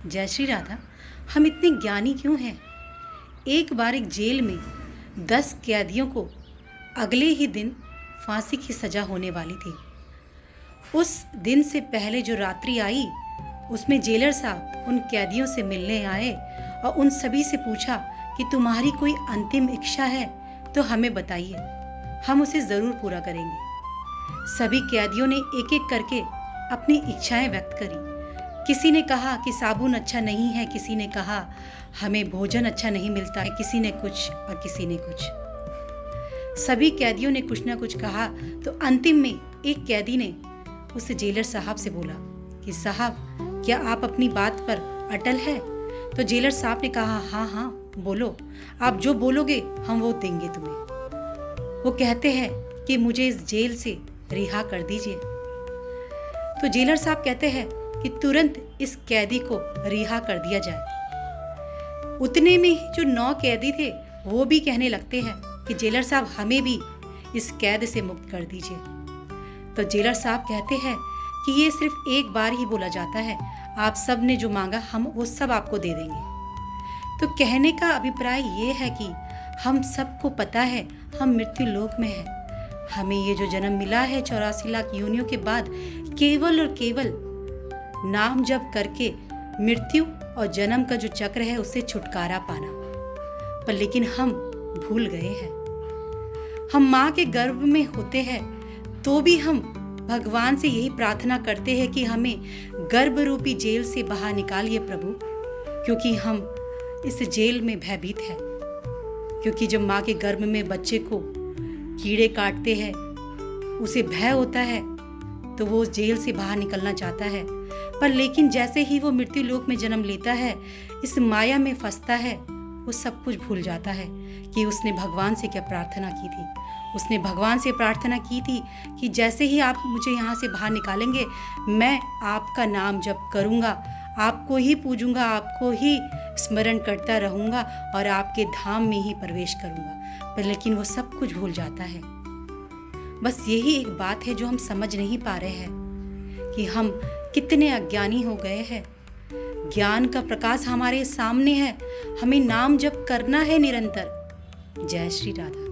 जय श्री राधा। हम इतने ज्ञानी क्यों हैं? एक बार एक जेल में 10 कैदियों को अगले ही दिन फांसी की सज़ा होने वाली थी। उस दिन से पहले जो रात्रि आई उसमें जेलर साहब उन कैदियों से मिलने आए और उन सभी से पूछा कि तुम्हारी कोई अंतिम इच्छा है तो हमें बताइए, हम उसे ज़रूर पूरा करेंगे। सभी कैदियों ने एक एक करके अपनी इच्छाएं व्यक्त करी। किसी ने कहा कि साबुन अच्छा नहीं है, किसी ने कहा हमें भोजन अच्छा नहीं मिलता है, किसी ने कुछ और किसी ने कुछ। सभी कैदियों ने कुछ ना कुछ कहा तो अंतिम में एक कैदी ने उस जेलर साहब से बोला कि साहब, क्या आप अपनी बात पर अटल है? तो जेलर साहब ने कहा हाँ हाँ बोलो, आप जो बोलोगे हम वो देंगे तुम्हें। वो कहते हैं कि मुझे इस जेल से रिहा कर दीजिए। तो जेलर साहब कहते हैं कि तुरंत इस कैदी को रिहा कर दिया जाए। उतने में ही जो 9 कैदी थे वो भी कहने लगते हैं कि जेलर साहब हमें भी इस कैद से मुक्त कर दीजिए। तो जेलर साहब कहते हैं कि ये सिर्फ एक बार ही बोला जाता है, आप सब ने जो मांगा हम वो सब आपको दे देंगे। तो कहने का अभिप्राय ये है कि हम सबको पता है हम मृत्यु लोक में हैं। हमें ये जो जन्म मिला है 84 लाख योनियों के बाद, केवल और केवल नाम जप करके मृत्यु और जन्म का जो चक्र है उससे छुटकारा पाना। पर लेकिन हम भूल गए हैं। हम माँ के गर्भ में होते हैं तो भी हम भगवान से यही प्रार्थना करते हैं कि हमें गर्भ रूपी जेल से बाहर निकालिए प्रभु, क्योंकि हम इस जेल में भयभीत हैं। क्योंकि जब माँ के गर्भ में बच्चे को कीड़े काटते हैं, उसे भय होता है तो वो जेल से बाहर निकलना चाहता है। पर लेकिन जैसे ही वो मृत्यु लोक में जन्म लेता है, इस माया में फंसता है, वो सब कुछ भूल जाता है कि उसने भगवान से क्या प्रार्थना की थी। उसने भगवान से प्रार्थना की थी कि जैसे ही आप मुझे यहाँ से बाहर निकालेंगे, मैं आपका नाम जप करूँगा, आपको ही पूजूंगा, आपको ही स्मरण करता रहूँगा और आपके धाम में ही प्रवेश करूँगा। पर लेकिन वो सब कुछ भूल जाता है। बस यही एक बात है जो हम समझ नहीं पा रहे हैं कि हम कितने अज्ञानी हो गए हैं। ज्ञान का प्रकाश हमारे सामने है, हमें नाम जप करना है निरंतर। जय श्री राधा।